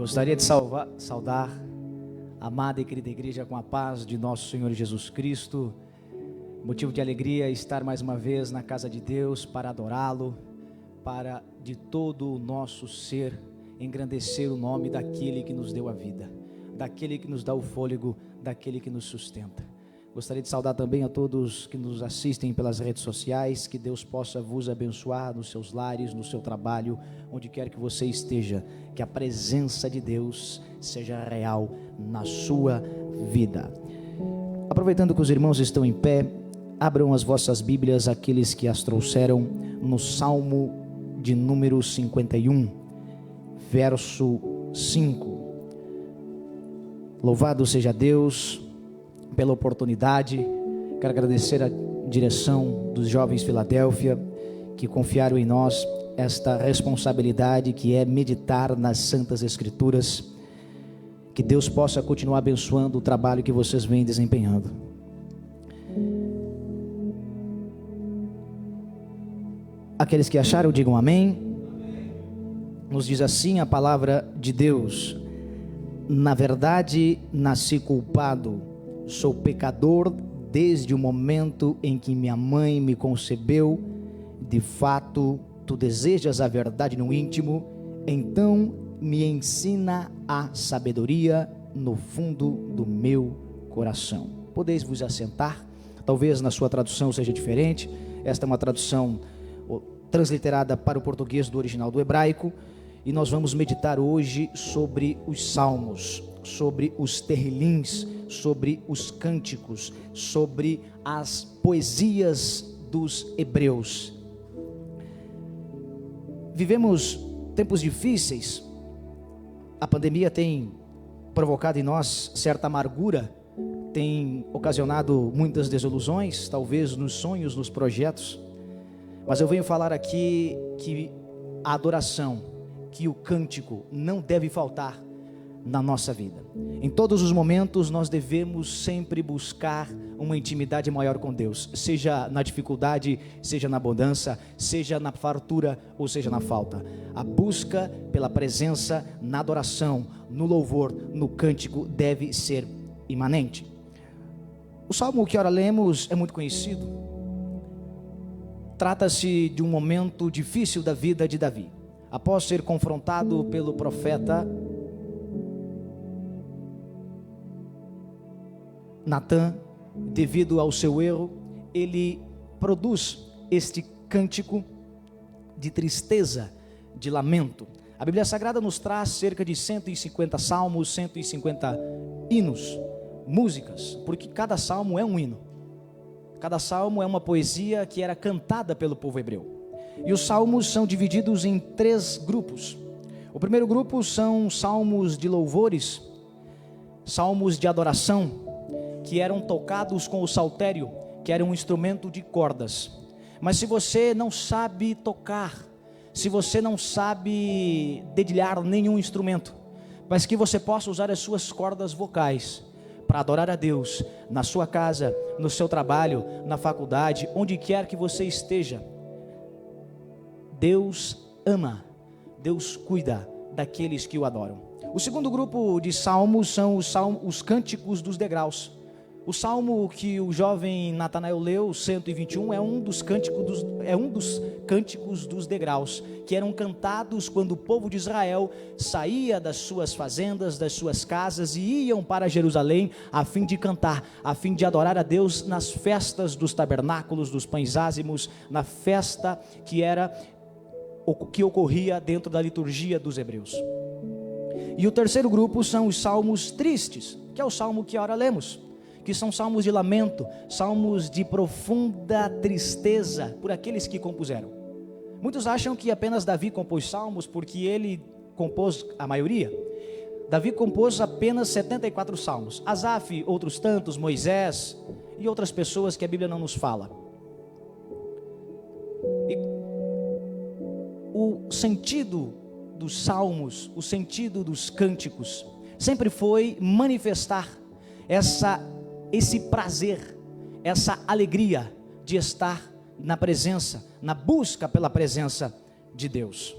Gostaria de saudar a amada e querida igreja com a paz de nosso Senhor Jesus Cristo. Motivo de alegria estar mais uma vez na casa de Deus para adorá-lo, para de todo o nosso ser engrandecer o nome daquele que nos deu a vida, daquele que nos dá o fôlego, daquele que nos sustenta. Gostaria de saudar também a todos que nos assistem pelas redes sociais. Que Deus possa vos abençoar nos seus lares, no seu trabalho, onde quer que você esteja. Que a presença de Deus seja real na sua vida. Aproveitando que os irmãos estão em pé, abram as vossas Bíblias, aqueles que as trouxeram, no Salmo de número 51, verso 5. Louvado seja Deus pela oportunidade. Quero agradecer a direção dos jovens Filadélfia, que confiaram em nós esta responsabilidade que é meditar nas Santas Escrituras. Que Deus possa continuar abençoando o trabalho que vocês vêm desempenhando. Aqueles que acharam, digam amém. Nos diz assim a palavra de Deus: na verdade, nasci culpado. Sou pecador desde o momento em que minha mãe me concebeu. De fato, tu desejas a verdade no íntimo, então me ensina a sabedoria no fundo do meu coração. Podeis vos assentar. Talvez na sua tradução seja diferente. Esta é uma tradução transliterada para o português do original do hebraico. E nós vamos meditar hoje sobre os salmos, sobre os terrilins, sobre os cânticos, sobre as poesias dos hebreus. Vivemos tempos difíceis. A pandemia tem provocado em nós certa amargura, tem ocasionado muitas desilusões, talvez nos sonhos, nos projetos. Mas eu venho falar aqui que a adoração, que o cântico não deve faltar na nossa vida. Em todos os momentos nós devemos sempre buscar uma intimidade maior com Deus, seja na dificuldade, seja na abundância, seja na fartura ou seja na falta. A busca pela presença na adoração, no louvor, no cântico deve ser imanente. O salmo que ora lemos é muito conhecido. Trata-se de um momento difícil da vida de Davi. Após ser confrontado pelo profeta Natã, devido ao seu erro, ele produz este cântico de tristeza, de lamento. A Bíblia Sagrada nos traz cerca de 150 salmos, 150 hinos, músicas, porque cada salmo é um hino. Cada salmo é uma poesia que era cantada pelo povo hebreu. E os salmos são divididos em 3 grupos. O primeiro grupo são salmos de louvores, salmos de adoração, que eram tocados com o saltério, que era um instrumento de cordas. Mas se você não sabe tocar, se você não sabe dedilhar nenhum instrumento, mas que você possa usar as suas cordas vocais para adorar a Deus, na sua casa, no seu trabalho, na faculdade, onde quer que você esteja, Deus ama, Deus cuida daqueles que o adoram. O segundo grupo de salmos são os cânticos dos degraus. O salmo que o jovem Natanael leu, o 121, é um dos cânticos dos degraus, que eram cantados quando o povo de Israel saía das suas fazendas, das suas casas e iam para Jerusalém a fim de cantar, a fim de adorar a Deus nas festas dos tabernáculos, dos pães ázimos, na festa que ocorria dentro da liturgia dos hebreus. E o terceiro grupo são os salmos tristes, que é o salmo que ora lemos, que são salmos de lamento, salmos de profunda tristeza por aqueles que compuseram. Muitos acham que apenas Davi compôs salmos porque ele compôs a maioria. Davi compôs apenas 74 salmos. Asaf, outros tantos, Moisés e outras pessoas que a Bíblia não nos fala. E o sentido dos salmos, o sentido dos cânticos, sempre foi manifestar esse prazer, essa alegria de estar na presença, na busca pela presença de Deus.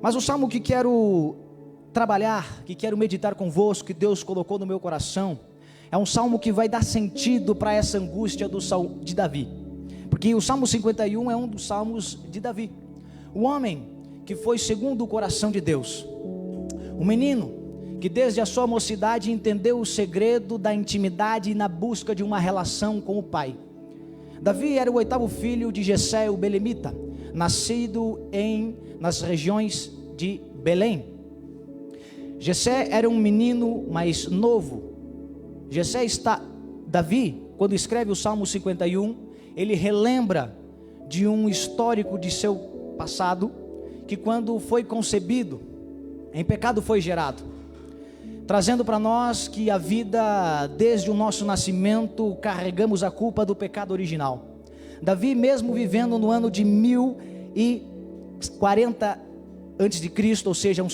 Mas o salmo que quero trabalhar, que quero meditar convosco, que Deus colocou no meu coração, é um salmo que vai dar sentido para essa angústia de Davi, porque o Salmo 51 é um dos salmos de Davi, o homem que foi segundo o coração de Deus, um menino que desde a sua mocidade entendeu o segredo da intimidade e na busca de uma relação com o pai. Davi era o 8º filho de Jessé, o belemita, nascido nas regiões de Belém. Jessé era um menino mais novo. Davi, quando escreve o Salmo 51, ele relembra de um histórico de seu passado, que quando foi concebido, em pecado foi gerado, trazendo para nós que a vida, desde o nosso nascimento, carregamos a culpa do pecado original. Davi, mesmo vivendo no ano de 1040 a.C., ou seja,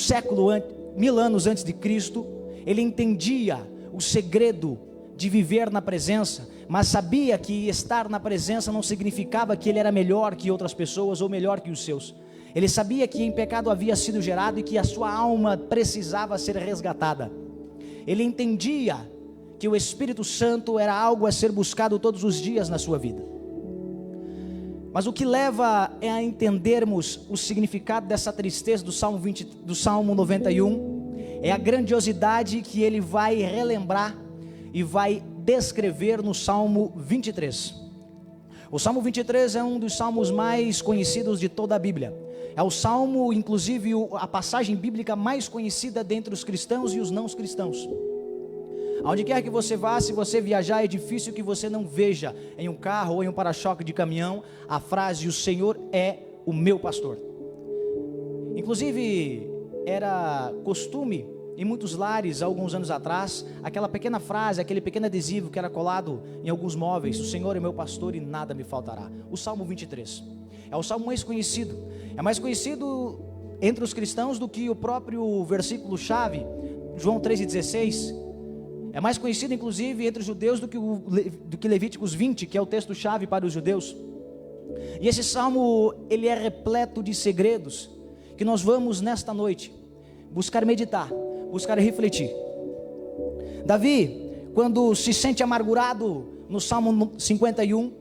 1000 anos antes de Cristo, ele entendia o segredo de viver na presença, mas sabia que estar na presença não significava que ele era melhor que outras pessoas ou melhor que os seus. Ele sabia que em pecado havia sido gerado e que a sua alma precisava ser resgatada. Ele entendia que o Espírito Santo era algo a ser buscado todos os dias na sua vida. Mas o que leva a entendermos o significado dessa tristeza do Salmo 91 é a grandiosidade que ele vai relembrar e vai descrever no Salmo 23. O Salmo 23 é um dos salmos mais conhecidos de toda a Bíblia. É o salmo, inclusive, a passagem bíblica mais conhecida dentre os cristãos e os não cristãos. Aonde quer que você vá, se você viajar, é difícil que você não veja em um carro ou em um para-choque de caminhão a frase: o Senhor é o meu pastor. Inclusive, era costume em muitos lares, há alguns anos atrás, aquela pequena frase, aquele pequeno adesivo que era colado em alguns móveis: o Senhor é meu pastor e nada me faltará. O Salmo 23 é o salmo mais conhecido, é mais conhecido entre os cristãos do que o próprio versículo-chave, João 3,16, é mais conhecido inclusive entre os judeus do que Levíticos 20, que é o texto-chave para os judeus. E esse salmo, ele é repleto de segredos, que nós vamos nesta noite buscar meditar, buscar refletir. Davi, quando se sente amargurado no Salmo 51,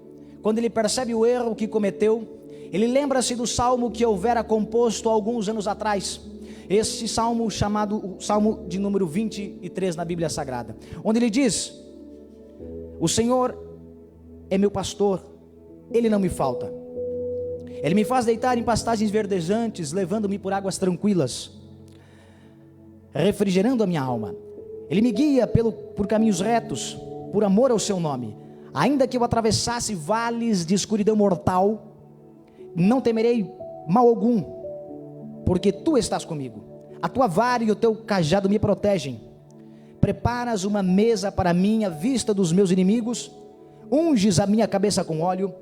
quando ele percebe o erro que cometeu, ele lembra-se do salmo que houvera composto alguns anos atrás, esse salmo chamado o Salmo de número 23 na Bíblia Sagrada, onde ele diz: o Senhor é meu pastor, ele não me falta, ele me faz deitar em pastagens verdejantes, levando-me por águas tranquilas, refrigerando a minha alma. Ele me guia por caminhos retos, por amor ao seu nome. Ainda que eu atravessasse vales de escuridão mortal, não temerei mal algum, porque tu estás comigo. A tua vara e o teu cajado me protegem. Preparas uma mesa para mim à vista dos meus inimigos, unges a minha cabeça com óleo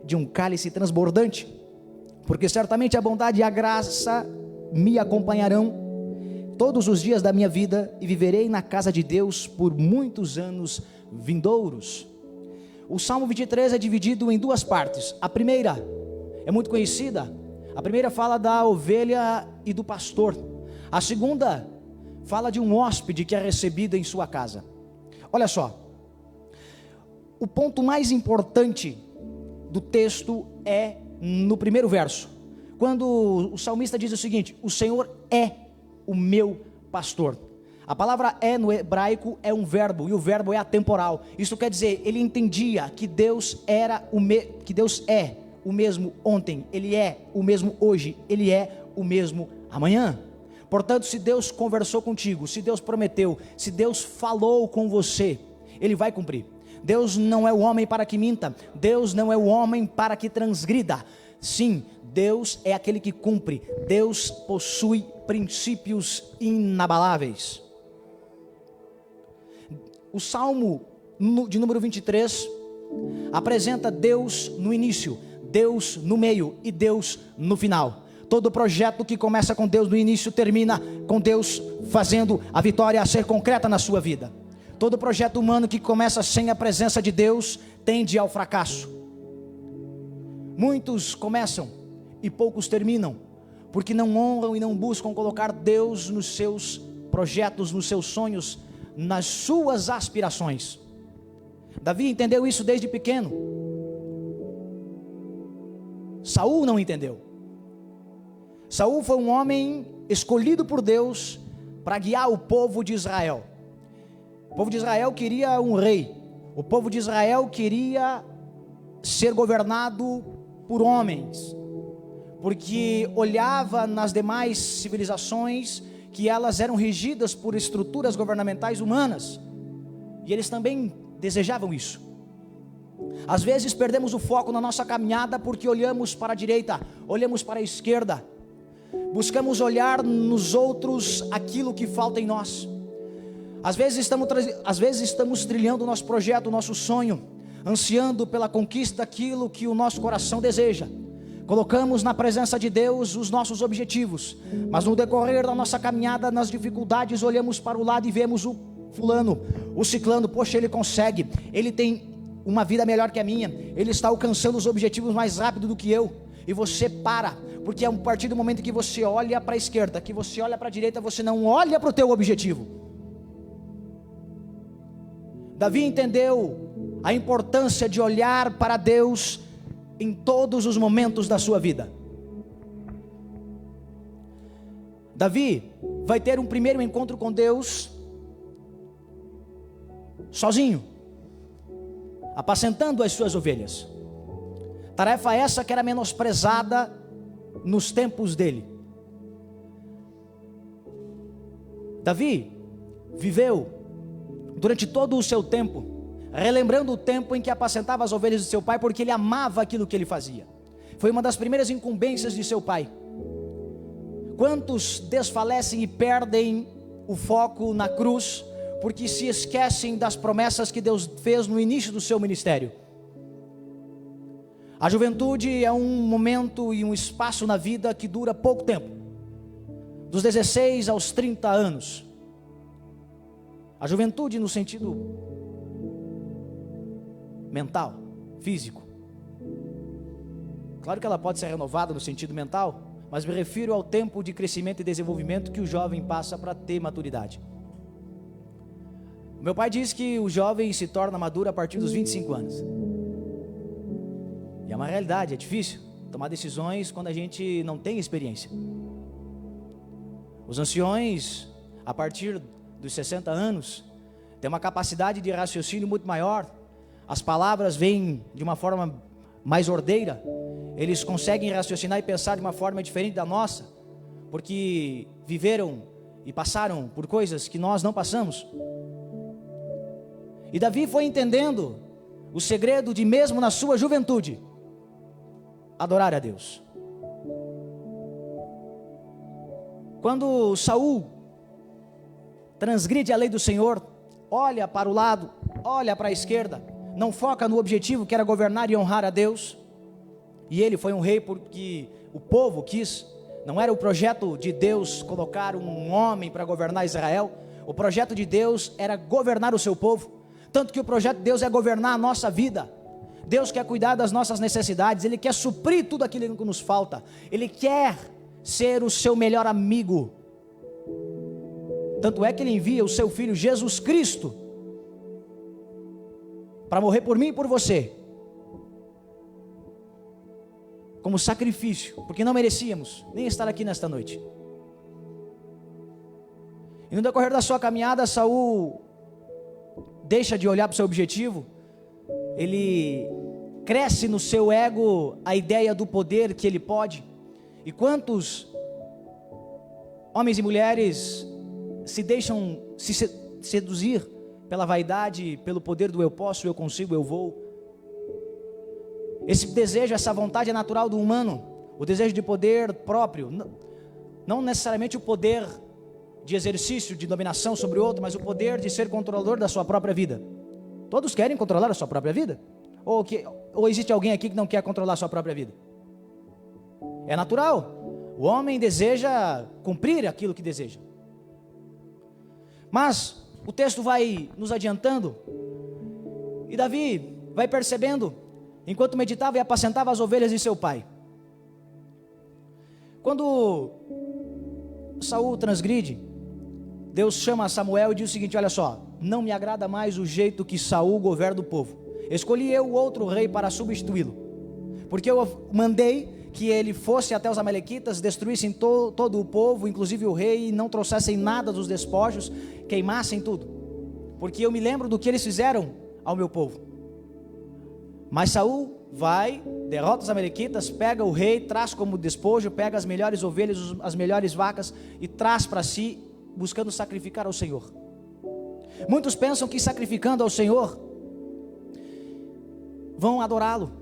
de um cálice transbordante, porque certamente a bondade e a graça me acompanharão todos os dias da minha vida, e viverei na casa de Deus por muitos anos vindouros. O Salmo 23 é dividido em duas partes. A primeira é muito conhecida. A primeira fala da ovelha e do pastor. A segunda fala de um hóspede que é recebido em sua casa. Olha só, o ponto mais importante do texto é no primeiro verso, quando o salmista diz o seguinte: o Senhor é o meu pastor. A palavra "é" no hebraico é um verbo, e o verbo é atemporal. Isso quer dizer, ele entendia que Deus é o mesmo ontem, ele é o mesmo hoje, ele é o mesmo amanhã. Portanto, se Deus conversou contigo, se Deus prometeu, se Deus falou com você, ele vai cumprir. Deus não é o homem para que minta, Deus não é o homem para que transgrida. Sim, Deus é aquele que cumpre. Deus possui princípios inabaláveis. O Salmo de número 23 apresenta Deus no início, Deus no meio e Deus no final. Todo projeto que começa com Deus no início termina com Deus fazendo a vitória a ser concreta na sua vida. Todo projeto humano que começa sem a presença de Deus tende ao fracasso. Muitos começam e poucos terminam, porque não honram e não buscam colocar Deus nos seus projetos, nos seus sonhos, nas suas aspirações. Davi entendeu isso desde pequeno. Saul não entendeu. Saul foi um homem escolhido por Deus para guiar o povo de Israel. O povo de Israel queria um rei. O povo de Israel queria ser governado por homens, porque olhava nas demais civilizações que elas eram regidas por estruturas governamentais humanas, e eles também desejavam isso. Às vezes perdemos o foco na nossa caminhada porque olhamos para a direita, olhamos para a esquerda, buscamos olhar nos outros aquilo que falta em nós. Às vezes estamos trilhando o nosso projeto, o nosso sonho, ansiando pela conquista daquilo que o nosso coração deseja. Colocamos na presença de Deus os nossos objetivos, mas no decorrer da nossa caminhada, nas dificuldades, olhamos para o lado e vemos o fulano, o ciclano. Poxa, ele consegue, ele tem uma vida melhor que a minha, ele está alcançando os objetivos mais rápido do que eu. E você para, porque a partir do momento que você olha para a esquerda, que você olha para a direita, você não olha para o teu objetivo. Davi entendeu a importância de olhar para Deus em todos os momentos da sua vida. Davi vai ter um primeiro encontro com Deus sozinho, apacentando as suas ovelhas. Tarefa essa que era menosprezada nos tempos dele. Davi viveu durante todo o seu tempo, relembrando o tempo em que apacentava as ovelhas de seu pai, porque ele amava aquilo que ele fazia. Foi uma das primeiras incumbências de seu pai. Quantos desfalecem e perdem o foco na cruz, porque se esquecem das promessas que Deus fez no início do seu ministério? A juventude é um momento e um espaço na vida que dura pouco tempo, dos 16 aos 30 anos. A juventude no sentido mental, físico. Claro que ela pode ser renovada no sentido mental, mas me refiro ao tempo de crescimento e desenvolvimento que o jovem passa para ter maturidade. Meu pai diz que o jovem se torna maduro a partir dos 25 anos. E é uma realidade, é difícil tomar decisões quando a gente não tem experiência. Os anciões, a partir dos 60 anos, têm uma capacidade de raciocínio muito maior. As palavras vêm de uma forma mais ordeira. Eles conseguem raciocinar e pensar de uma forma diferente da nossa, porque viveram e passaram por coisas que nós não passamos. E Davi foi entendendo o segredo de, mesmo na sua juventude, adorar a Deus. Quando Saul transgride a lei do Senhor, olha para o lado, olha para a esquerda, não foca no objetivo que era governar e honrar a Deus. E ele foi um rei porque o povo quis. Não era o projeto de Deus colocar um homem para governar Israel. O projeto de Deus era governar o seu povo. Tanto que o projeto de Deus é governar a nossa vida. Deus quer cuidar das nossas necessidades, Ele quer suprir tudo aquilo que nos falta. Ele quer ser o seu melhor amigo. Tanto é que Ele envia o seu Filho Jesus Cristo para morrer por mim e por você, como sacrifício, porque não merecíamos nem estar aqui nesta noite. E no decorrer da sua caminhada, Saul deixa de olhar para o seu objetivo. Ele cresce no seu ego a ideia do poder que ele pode. E quantos homens e mulheres se deixam seduzir pela vaidade, pelo poder do eu posso, eu consigo, eu vou. Esse desejo, essa vontade é natural do humano, o desejo de poder próprio, não necessariamente o poder de exercício, de dominação sobre o outro, mas o poder de ser controlador da sua própria vida. Todos querem controlar a sua própria vida? Ou existe alguém aqui que não quer controlar a sua própria vida? É natural, o homem deseja cumprir aquilo que deseja. Mas o texto vai nos adiantando, e Davi vai percebendo, enquanto meditava e apacentava as ovelhas de seu pai, Quando Saul transgride, Deus chama Samuel e diz o seguinte: olha só, não me agrada mais o jeito que Saul governa o povo. Escolhi eu outro rei para substituí-lo, porque eu mandei que ele fosse até os amalequitas, destruíssem todo o povo, inclusive o rei, e não trouxessem nada dos despojos, queimassem tudo, porque eu me lembro do que eles fizeram ao meu povo. Mas Saul vai, derrota os amalequitas, pega o rei, traz como despojo, pega as melhores ovelhas, as melhores vacas e traz para si, buscando sacrificar ao Senhor. Muitos pensam que sacrificando ao Senhor vão adorá-lo.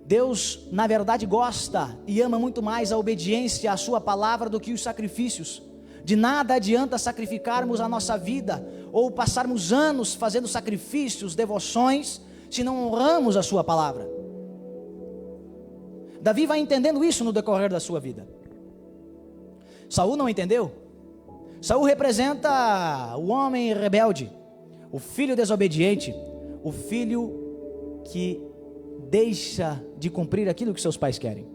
Deus, na verdade, gosta e ama muito mais a obediência à sua palavra do que os sacrifícios. De nada adianta sacrificarmos a nossa vida ou passarmos anos fazendo sacrifícios, devoções, se não honramos a sua palavra. Davi vai entendendo isso no decorrer da sua vida. Saul não entendeu. Saul representa o homem rebelde, o filho desobediente, o filho que deixa de cumprir aquilo que seus pais querem.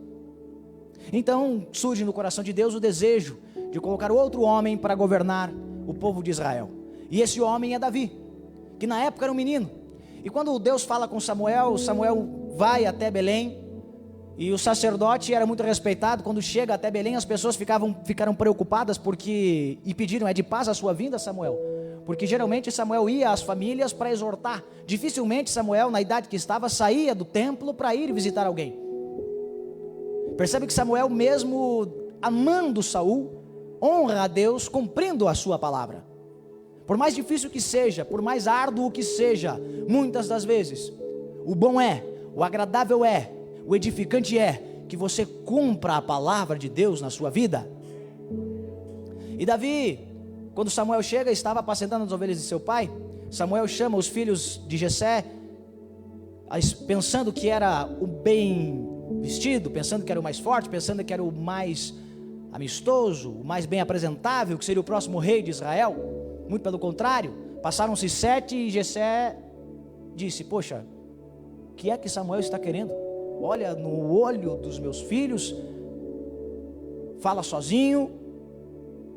Então surge no coração de Deus o desejo de colocar outro homem para governar o povo de Israel. E esse homem é Davi, que na época era um menino. E quando Deus fala com Samuel, Samuel vai até Belém, e o sacerdote era muito respeitado. Quando chega até Belém, as pessoas ficaram preocupadas e pediram: é de paz a sua vinda, Samuel? Porque geralmente Samuel ia às famílias para exortar. Dificilmente Samuel, na idade que estava, saía do templo para ir visitar alguém. Percebe que Samuel, mesmo amando Saul, honra a Deus cumprindo a sua palavra. Por mais difícil que seja, por mais árduo que seja, muitas das vezes, o bom é, o agradável é, o edificante é que você cumpra a palavra de Deus na sua vida. E Davi, quando Samuel chega, estava apacentando as ovelhas de seu pai. Samuel chama os filhos de Jessé, pensando que era o bem vestido, pensando que era o mais forte, pensando que era o mais amistoso, o mais bem apresentável, que seria o próximo rei de Israel. Muito pelo contrário, passaram-se 7 e Jessé disse: poxa, o que é que Samuel está querendo? Olha no olho dos meus filhos, fala sozinho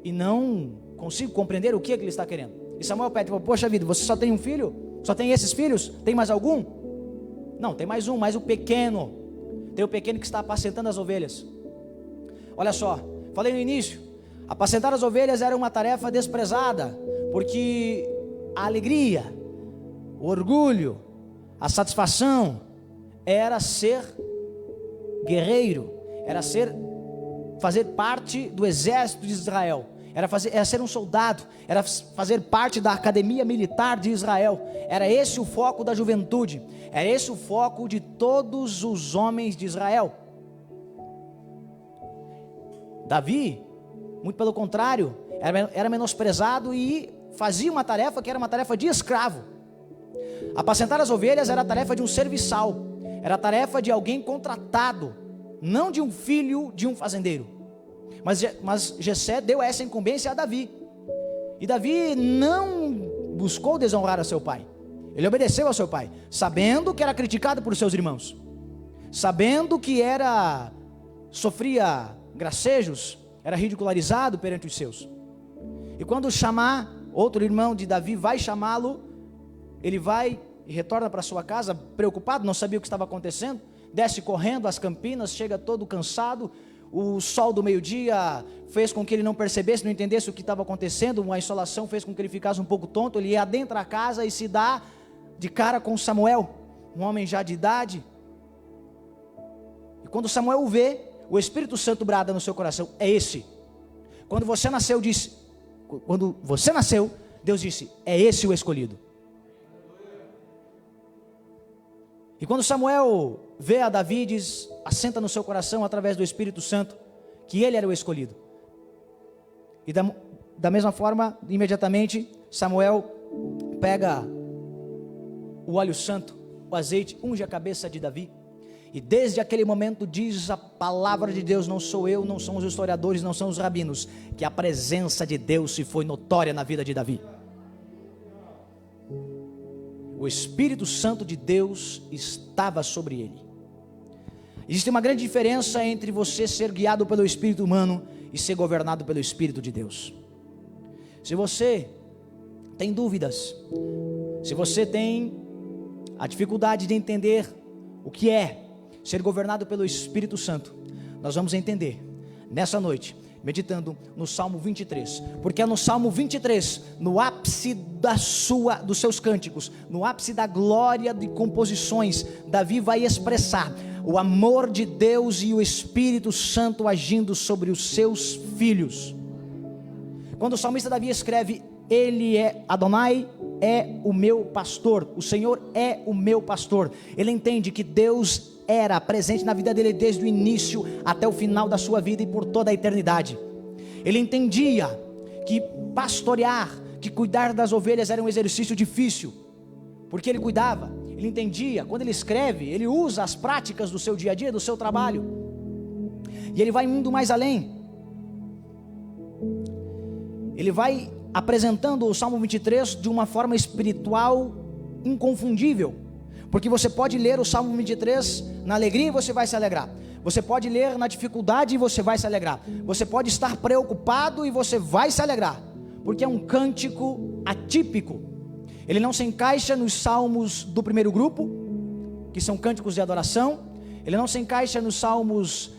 e não consigo compreender o que ele está querendo. E Samuel pede: poxa vida, você só tem um filho? Só tem esses filhos? Tem mais algum? Não, tem mais um, mas o pequeno. Tem o pequeno que está apacentando as ovelhas. Olha só, falei no início, apacentar as ovelhas era uma tarefa desprezada, porque a alegria, o orgulho, a satisfação era ser guerreiro, era fazer parte do exército de Israel, era ser um soldado, era fazer parte da academia militar de Israel. Era esse o foco da juventude, era esse o foco de todos os homens de Israel. Davi, muito pelo contrário, era menosprezado e fazia uma tarefa que era uma tarefa de escravo. Apacentar as ovelhas era a tarefa de um serviçal, era a tarefa de alguém contratado, não de um filho de um fazendeiro. Mas Jessé deu essa incumbência a Davi, e Davi não buscou desonrar a seu pai. Ele obedeceu ao seu pai, sabendo que era criticado por seus irmãos, sabendo que sofria gracejos, era ridicularizado perante os seus. E quando chamar, outro irmão de Davi vai chamá-lo, ele vai e retorna para sua casa preocupado, não sabia o que estava acontecendo, desce correndo as campinas, chega todo cansado. O sol do meio-dia fez com que ele não percebesse, não entendesse o que estava acontecendo. Uma insolação fez com que ele ficasse um pouco tonto. Ele adentra a casa e se dá de cara com Samuel, um homem já de idade. E quando Samuel o vê, o Espírito Santo brada no seu coração: é esse. Quando você nasceu, Deus disse: é esse o escolhido. E quando Samuel vê a Davi, assenta no seu coração através do Espírito Santo que ele era o escolhido. E da mesma forma, imediatamente Samuel pega o óleo santo, o azeite, unge a cabeça de Davi. E desde aquele momento diz a palavra de Deus, não sou eu, não são os historiadores, não são os rabinos, que a presença de Deus se foi notória na vida de Davi. O Espírito Santo de Deus estava sobre ele. Existe uma grande diferença entre você ser guiado pelo espírito humano e ser governado pelo Espírito de Deus. Se você tem dúvidas, se você tem a dificuldade de entender o que é ser governado pelo Espírito Santo, nós vamos entender nessa noite, meditando no Salmo 23, porque é no Salmo 23, no ápice dos seus cânticos, no ápice da glória de composições, Davi vai expressar o amor de Deus e o Espírito Santo agindo sobre os seus filhos. Quando o salmista Davi escreve, ele é Adonai, é o meu pastor, o Senhor é o meu pastor, ele entende que Deus era presente na vida dele desde o início até o final da sua vida e por toda a eternidade. Ele entendia que pastorear, que cuidar das ovelhas era um exercício difícil, porque ele cuidava. Ele entendia, quando ele escreve, ele usa as práticas do seu dia a dia, do seu trabalho, e ele vai indo mais além. Ele vai apresentando o Salmo 23 de uma forma espiritual inconfundível, porque você pode ler o Salmo 23 na alegria e você vai se alegrar, você pode ler na dificuldade e você vai se alegrar, você pode estar preocupado e você vai se alegrar, porque é um cântico atípico. Ele não se encaixa nos salmos do primeiro grupo, que são cânticos de adoração. Ele não se encaixa nos salmos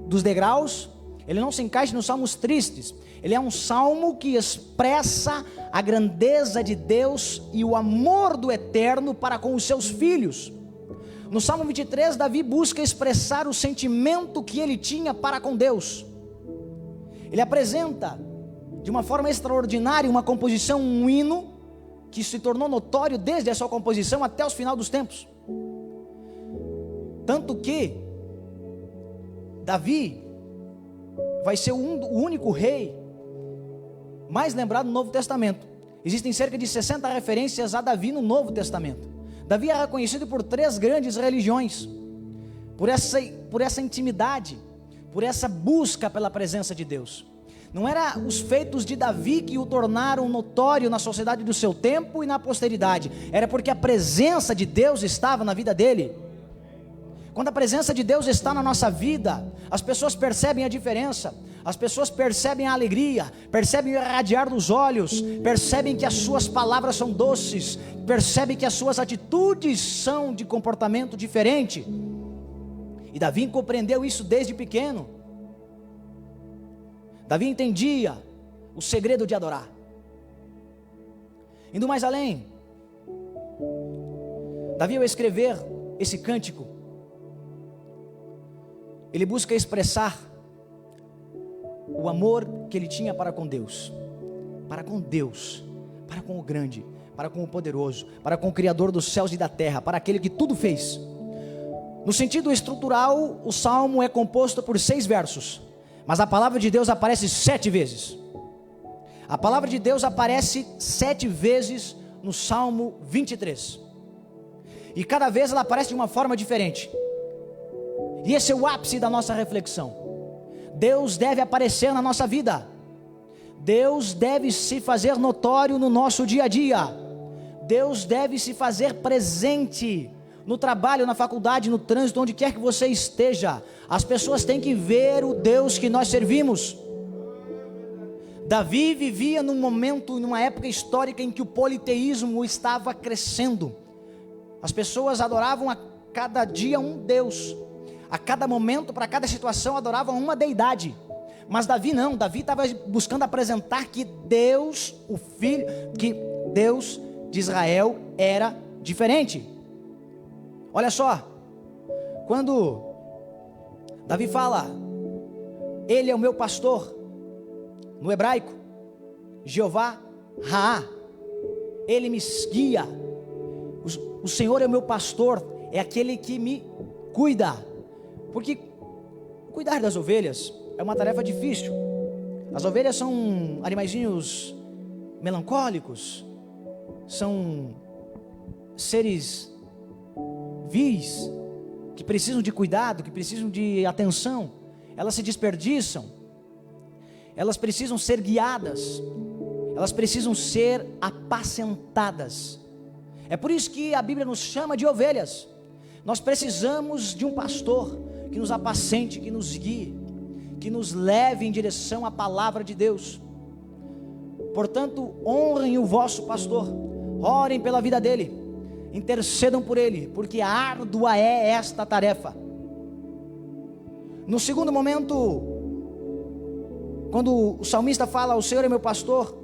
dos degraus. Ele não se encaixa nos salmos tristes. Ele é um salmo que expressa a grandeza de Deus e o amor do Eterno para com os seus filhos. No Salmo 23, Davi busca expressar o sentimento que ele tinha para com Deus. Ele apresenta de uma forma extraordinária uma composição, um hino, que se tornou notório desde a sua composição até os final dos tempos. Tanto que Davi vai ser o único rei mais lembrado no Novo Testamento. Existem cerca de 60 referências a Davi no Novo Testamento. Davi é reconhecido por 3 grandes religiões, por essa intimidade, por essa busca pela presença de Deus. Não era os feitos de Davi que o tornaram notório na sociedade do seu tempo e na posteridade, era porque a presença de Deus estava na vida dele. Quando a presença de Deus está na nossa vida, as pessoas percebem a diferença, as pessoas percebem a alegria, percebem o irradiar dos olhos, percebem que as suas palavras são doces, percebem que as suas atitudes são de comportamento diferente. E Davi compreendeu isso desde pequeno. Davi entendia o segredo de adorar. Indo mais além, Davi, ao escrever esse cântico, ele busca expressar o amor que ele tinha para com Deus, para com o grande, para com o poderoso, para com o Criador dos céus e da terra, para aquele que tudo fez. No sentido estrutural, o salmo é composto por 6 versos, mas a palavra de Deus aparece 7 vezes. A palavra de Deus aparece 7 vezes no Salmo 23. E cada vez ela aparece de uma forma diferente. E esse é o ápice da nossa reflexão. Deus deve aparecer na nossa vida. Deus deve se fazer notório no nosso dia a dia. Deus deve se fazer presente no trabalho, na faculdade, no trânsito, onde quer que você esteja. As pessoas têm que ver o Deus que nós servimos. Davi vivia num momento, numa época histórica em que o politeísmo estava crescendo. As pessoas adoravam a cada dia um Deus, a cada momento, para cada situação adoravam uma deidade. Mas Davi não, Davi estava buscando apresentar que Deus, o Filho, que Deus de Israel era diferente. Olha só, quando Davi fala, Ele é o meu pastor, no hebraico, Jeová Raá, Ele me guia, o Senhor é o meu pastor, é aquele que me cuida, porque cuidar das ovelhas é uma tarefa difícil. As ovelhas são animaizinhos melancólicos, são seres vis, que precisam de cuidado, que precisam de atenção, elas se desperdiçam, elas precisam ser guiadas, elas precisam ser apacentadas. É por isso que a Bíblia nos chama de ovelhas, Nós precisamos de um pastor que nos apacente, que nos guie, que nos leve em direção à palavra de Deus. Portanto, honrem o vosso pastor, orem pela vida dele, intercedam por ele, porque árdua é esta tarefa. No segundo momento, quando o salmista fala, o Senhor é meu pastor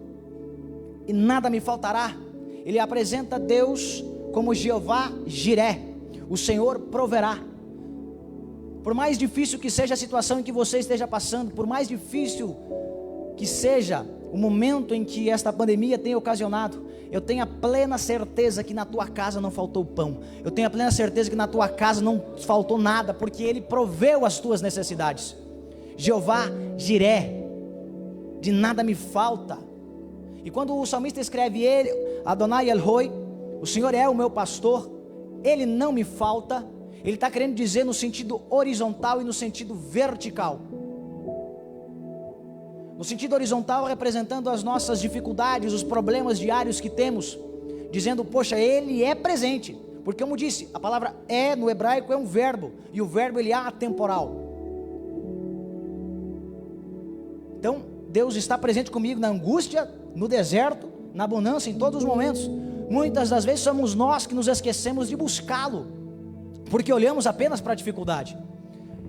e nada me faltará, ele apresenta Deus como Jeová Jiré, o Senhor proverá. Por mais difícil que seja a situação em que você esteja passando, por mais difícil que seja o momento em que esta pandemia tem ocasionado, eu tenho a plena certeza que na tua casa não faltou pão, eu tenho a plena certeza que na tua casa não faltou nada, porque Ele proveu as tuas necessidades. Jeová Jiré, de nada me falta. E quando o salmista escreve ele, Adonai Elroi, o Senhor é o meu pastor, Ele não me falta, ele está querendo dizer no sentido horizontal e no sentido vertical. No sentido horizontal, representando as nossas dificuldades, os problemas diários que temos, dizendo, poxa, Ele é presente, porque como disse, a palavra é no hebraico é um verbo, e o verbo ele é atemporal. Então, Deus está presente comigo na angústia, no deserto, na bonança, em todos os momentos. Muitas das vezes somos nós que nos esquecemos de buscá-lo, porque olhamos apenas para a dificuldade,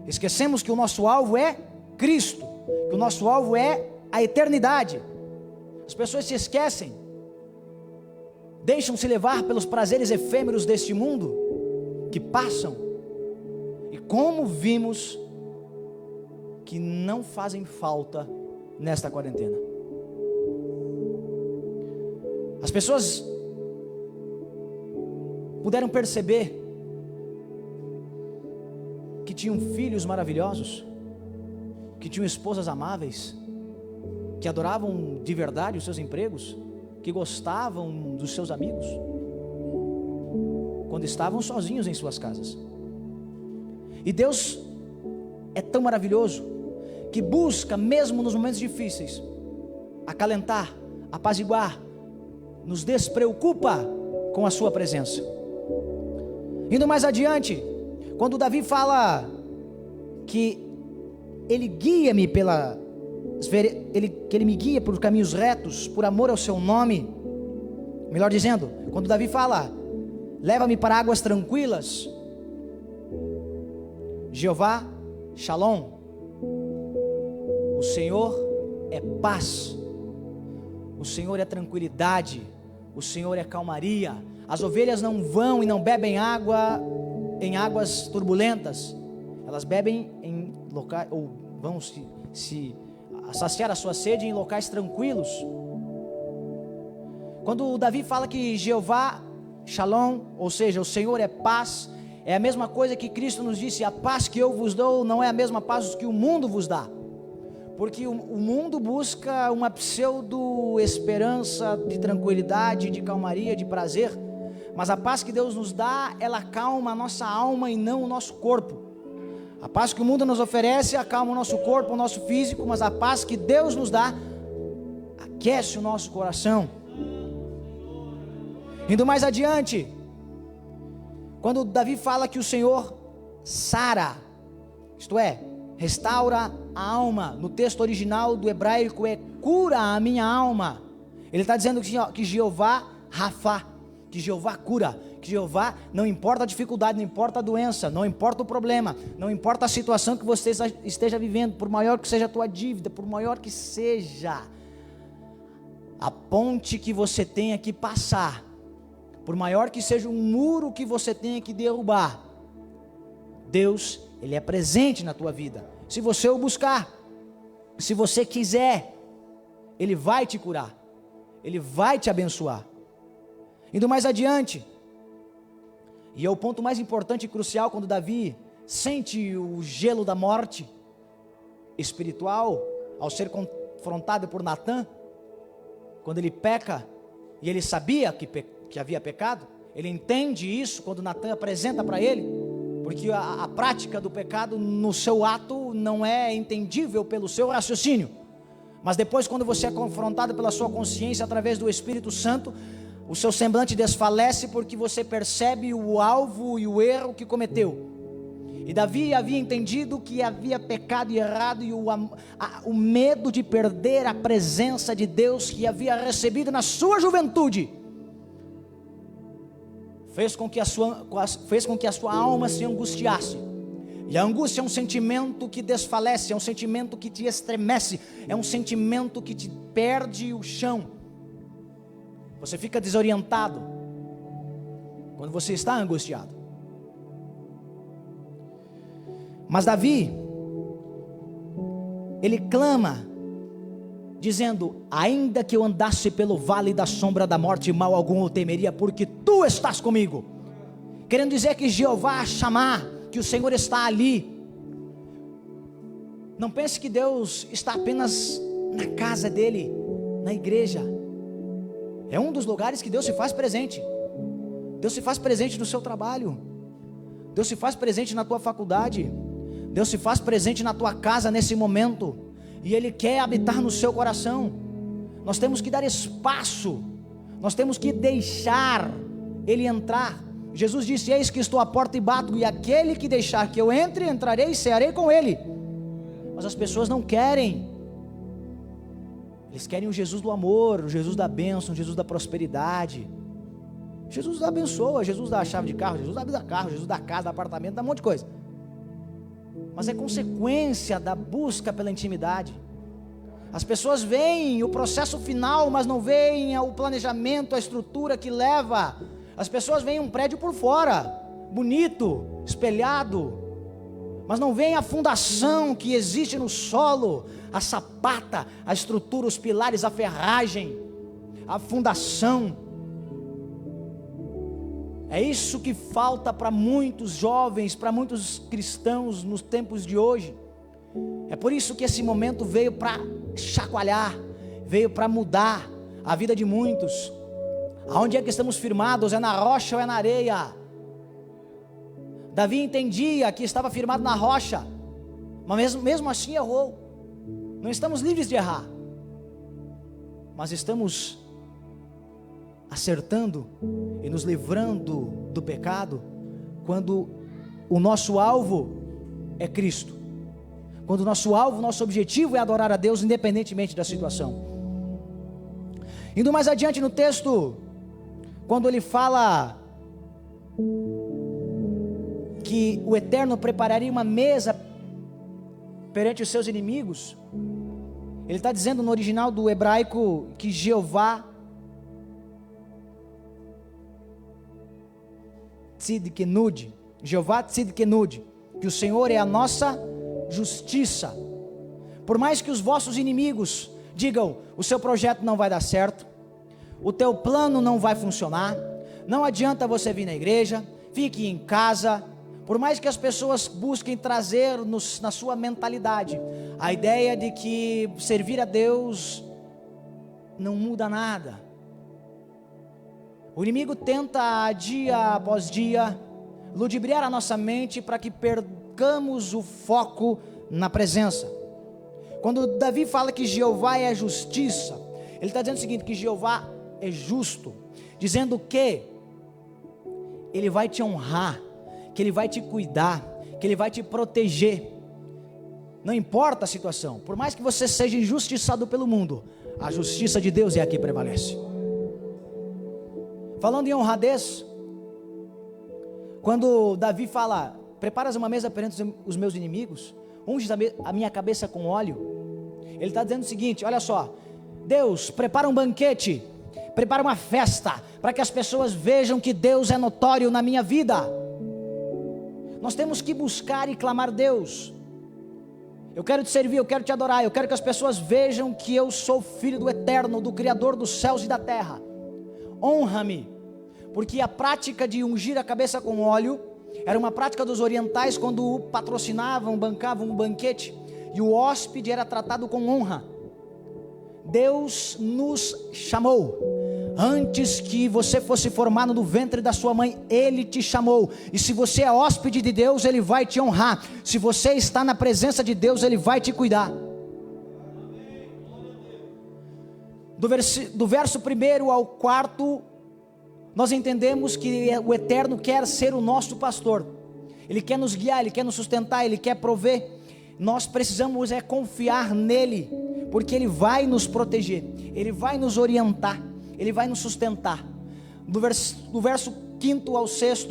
esquecemos que o nosso alvo é Cristo, que o nosso alvo é a eternidade. As pessoas se esquecem, deixam-se levar pelos prazeres efêmeros deste mundo, que passam, e como vimos, que não fazem falta nesta quarentena. As pessoas puderam perceber que tinham filhos maravilhosos, que tinham esposas amáveis, que adoravam de verdade os seus empregos, que gostavam dos seus amigos, quando estavam sozinhos em suas casas. E Deus é tão maravilhoso, que busca mesmo nos momentos difíceis, acalentar, apaziguar, nos despreocupa com a sua presença. Indo mais adiante, quando Davi fala que Ele guia-me que Ele me guia por caminhos retos, por amor ao seu nome, melhor dizendo, quando Davi fala, leva-me para águas tranquilas, Jeová Shalom, o Senhor é paz, o Senhor é tranquilidade, o Senhor é calmaria. As ovelhas não vão e não bebem água em águas turbulentas, elas bebem em locais, ou vão se saciar a sua sede em locais tranquilos. Quando Davi fala que Jeová Shalom, ou seja, o Senhor é paz, é a mesma coisa que Cristo nos disse, a paz que eu vos dou não é a mesma paz que o mundo vos dá, porque o mundo busca uma pseudo esperança de tranquilidade, de calmaria, de prazer, mas a paz que Deus nos dá, ela acalma a nossa alma e não o nosso corpo. A paz que o mundo nos oferece acalma o nosso corpo, o nosso físico, mas a paz que Deus nos dá aquece o nosso coração. Indo mais adiante, quando Davi fala que o Senhor sara, isto é, restaura a alma, no texto original do hebraico é cura a minha alma. Ele está dizendo que Jeová Rafá, que Jeová cura, que Jeová, não importa a dificuldade, não importa a doença, não importa o problema, não importa a situação que você esteja vivendo, por maior que seja a tua dívida, por maior que seja a ponte que você tenha que passar, por maior que seja um muro que você tenha que derrubar, Deus, Ele é presente na tua vida. Se você o buscar, se você quiser, Ele vai te curar, Ele vai te abençoar. Indo mais adiante, e é o ponto mais importante e crucial, quando Davi sente o gelo da morte espiritual, ao ser confrontado por Natã, quando ele peca, e ele sabia que havia pecado, ele entende isso quando Natã apresenta para ele, porque a prática do pecado no seu ato não é entendível pelo seu raciocínio, mas depois, quando você é confrontado pela sua consciência através do Espírito Santo, o seu semblante desfalece porque você percebe o alvo e o erro que cometeu. E Davi havia entendido que havia pecado e errado, e o medo de perder a presença de Deus que havia recebido na sua juventude fez com que a sua alma se angustiasse. E a angústia é um sentimento que desfalece, é um sentimento que te estremece, é um sentimento que te perde o chão. Você fica desorientado quando você está angustiado. Mas Davi, ele clama, dizendo: ainda que eu andasse pelo vale da sombra da morte, mal algum eu temeria, porque tu estás comigo. Querendo dizer que Jeová chamar, que o Senhor está ali. Não pense que Deus está apenas na casa dele, na igreja. É um dos lugares que Deus se faz presente. Deus se faz presente no seu trabalho, Deus se faz presente na tua faculdade, Deus se faz presente na tua casa nesse momento, e Ele quer habitar no seu coração. Nós temos que dar espaço, nós temos que deixar Ele entrar. Jesus disse: eis que estou à porta e bato, e aquele que deixar que eu entre, entrarei e cearei com ele. Mas as pessoas não querem. Eles querem o Jesus do amor, o Jesus da bênção, o Jesus da prosperidade. Jesus abençoa, Jesus dá a chave de carro, Jesus dá carro, Jesus dá casa, dá apartamento, dá um monte de coisa. Mas é consequência da busca pela intimidade. As pessoas veem o processo final, mas não veem o planejamento, a estrutura que leva. As pessoas veem um prédio por fora, bonito, espelhado, mas não veem a fundação que existe no solo, a sapata, a estrutura, os pilares, a ferragem, a fundação. É isso que falta para muitos jovens, para muitos cristãos nos tempos de hoje. É por isso que esse momento veio para chacoalhar, veio para mudar a vida de muitos. Aonde é que estamos firmados? É na rocha ou é na areia? Davi entendia que estava firmado na rocha, mas mesmo assim errou. Não estamos livres de errar, mas estamos acertando e nos livrando do pecado quando o nosso alvo é Cristo, quando o nosso alvo, nosso objetivo é adorar a Deus independentemente da situação. Indo mais adiante no texto, quando ele fala que o Eterno prepararia uma mesa perante os seus inimigos, ele está dizendo no original do hebraico que Jeová Tzidkenud, que o Senhor é a nossa justiça. Por mais que os vossos inimigos digam: o seu projeto não vai dar certo, o teu plano não vai funcionar, não adianta você vir na igreja, fique em casa. Por mais que as pessoas busquem trazer na sua mentalidade a ideia de que servir a Deus não muda nada, o inimigo tenta dia após dia ludibriar a nossa mente para que percamos o foco na presença. Quando Davi fala que Jeová é a justiça, ele está dizendo o seguinte: que Jeová é justo, dizendo que Ele vai te honrar, que Ele vai te cuidar, que Ele vai te proteger. Não importa a situação, por mais que você seja injustiçado pelo mundo, a justiça de Deus é a que prevalece. Falando em honradez, quando Davi fala: preparas uma mesa perante os meus inimigos, unges a minha cabeça com óleo, ele está dizendo o seguinte: olha só, Deus prepara um banquete, prepara uma festa, para que as pessoas vejam que Deus é notório na minha vida. Nós temos que buscar e clamar: Deus, eu quero te servir, eu quero te adorar, eu quero que as pessoas vejam que eu sou filho do Eterno, do Criador dos céus e da terra. Honra-me, porque a prática de ungir a cabeça com óleo era uma prática dos orientais quando patrocinavam, bancavam um banquete, e o hóspede era tratado com honra. Deus nos chamou, antes que você fosse formado no ventre da sua mãe, Ele te chamou, e se você é hóspede de Deus, Ele vai te honrar. Se você está na presença de Deus, Ele vai te cuidar. Do verso 1 ao 4, nós entendemos que o Eterno quer ser o nosso pastor, Ele quer nos guiar, Ele quer nos sustentar, Ele quer prover. Nós precisamos confiar nele, porque Ele vai nos proteger, Ele vai nos orientar, Ele vai nos sustentar. Do verso 5 ao 6,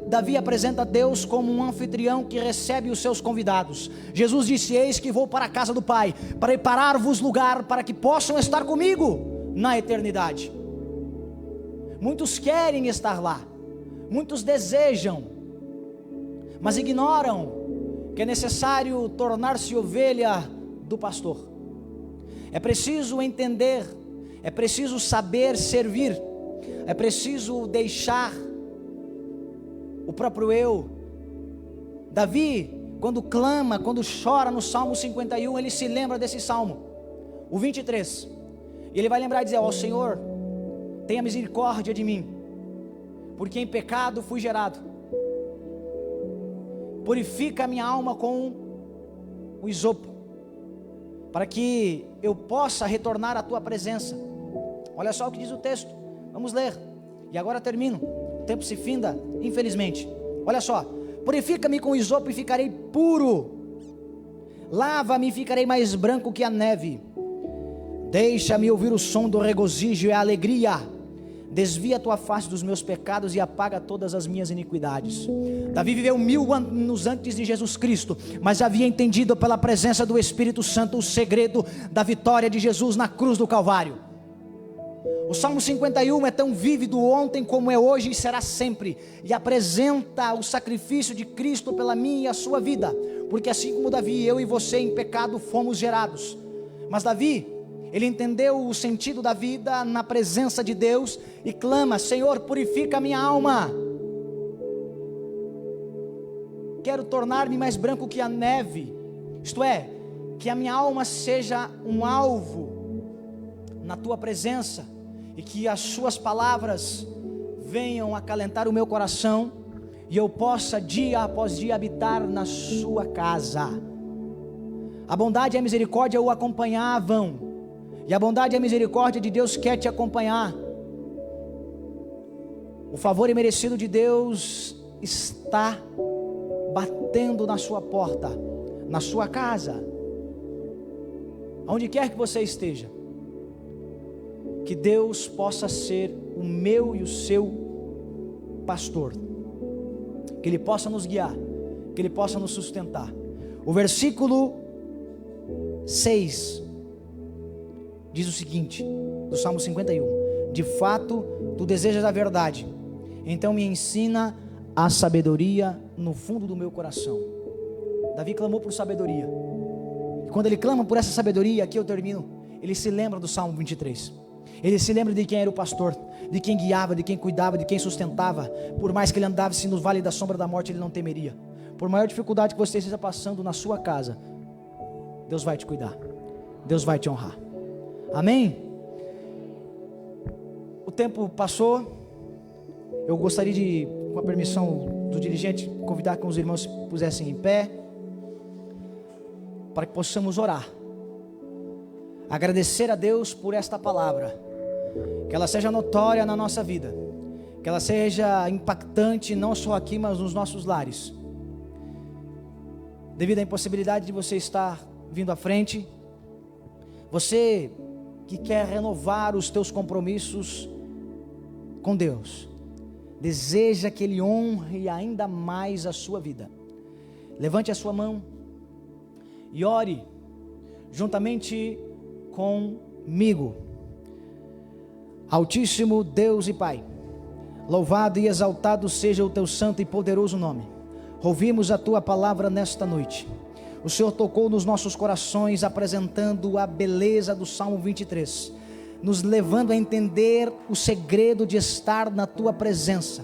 Davi apresenta Deus como um anfitrião que recebe os seus convidados. Jesus disse: eis que vou para a casa do Pai, para preparar-vos lugar, para que possam estar comigo na eternidade. Muitos querem estar lá, muitos desejam, mas ignoram que é necessário tornar-se ovelha do pastor. É preciso entender, é preciso saber servir, é preciso deixar o próprio eu. Davi, quando clama, quando chora no Salmo 51, ele se lembra desse Salmo, o 23, e ele vai lembrar e dizer: ó Senhor, tenha misericórdia de mim, porque em pecado fui gerado. Purifica a minha alma com o isopo, para que eu possa retornar à tua presença. Olha só o que diz o texto, vamos ler, e agora termino, o tempo se finda, infelizmente. Olha só: purifica-me com o isopo e ficarei puro, lava-me e ficarei mais branco que a neve, deixa-me ouvir o som do regozijo e a alegria, desvia a tua face dos meus pecados e apaga todas as minhas iniquidades. Davi viveu 1000 anos antes de Jesus Cristo, mas havia entendido pela presença do Espírito Santo o segredo da vitória de Jesus na cruz do Calvário. O Salmo 51 é tão vívido ontem como é hoje e será sempre, e apresenta o sacrifício de Cristo pela minha e a sua vida, porque assim como Davi, eu e você em pecado fomos gerados. Mas Davi, ele entendeu o sentido da vida na presença de Deus e clama: Senhor, purifica a minha alma, quero tornar-me mais branco que a neve, isto é, que a minha alma seja um alvo na tua presença, e que as suas palavras venham acalentar o meu coração, e eu possa dia após dia habitar na sua casa. A bondade e a misericórdia o acompanhavam, e a bondade e a misericórdia de Deus quer te acompanhar. O favor imerecido de Deus está batendo na sua porta, na sua casa, aonde quer que você esteja. Que Deus possa ser o meu e o seu pastor, que Ele possa nos guiar, que Ele possa nos sustentar. O versículo 6 diz o seguinte, do Salmo 51: de fato, tu desejas a verdade, então me ensina a sabedoria no fundo do meu coração. Davi clamou por sabedoria, e quando ele clama por essa sabedoria, aqui eu termino, ele se lembra do Salmo 23, ele se lembra de quem era o pastor, de quem guiava, de quem cuidava, de quem sustentava. Por mais que ele andasse no vale da sombra da morte, ele não temeria. Por maior dificuldade que você esteja passando na sua casa, Deus vai te cuidar, Deus vai te honrar. Amém? O tempo passou. Eu gostaria de, com a permissão do dirigente, convidar que os irmãos se pusessem em pé, para que possamos orar, agradecer a Deus por esta palavra, que ela seja notória na nossa vida, que ela seja impactante não só aqui, mas nos nossos lares. Devido à impossibilidade de você estar vindo à frente, você que quer renovar os teus compromissos com Deus, deseja que Ele honre ainda mais a sua vida, levante a sua mão e ore juntamente comigo. Altíssimo Deus e Pai, louvado e exaltado seja o teu santo e poderoso nome. Ouvimos a tua palavra nesta noite. O Senhor tocou nos nossos corações, apresentando a beleza do Salmo 23, nos levando a entender o segredo de estar na tua presença.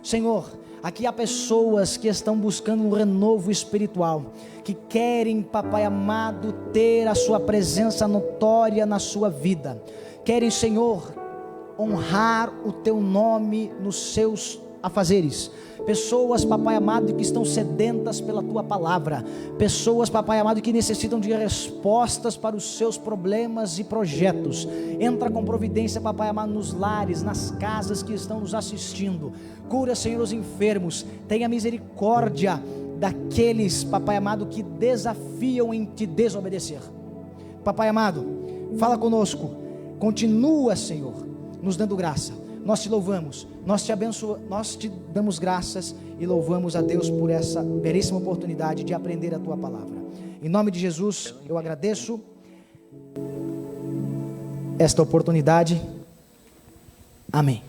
Senhor, aqui há pessoas que estão buscando um renovo espiritual, que querem, papai amado, ter a sua presença notória na sua vida. Querem, Senhor, honrar o teu nome nos seus afazeres. Pessoas, papai amado, que estão sedentas pela tua palavra. Pessoas, papai amado, que necessitam de respostas para os seus problemas e projetos. Entra com providência, papai amado, nos lares, nas casas que estão nos assistindo. Cura, Senhor, os enfermos. Tenha misericórdia daqueles, papai amado, que desafiam em te desobedecer. Papai amado, fala conosco. Continua, Senhor, nos dando graça. Nós te louvamos, nós te abençoamos, nós te damos graças e louvamos a Deus por essa belíssima oportunidade de aprender a tua palavra. Em nome de Jesus, eu agradeço esta oportunidade. Amém.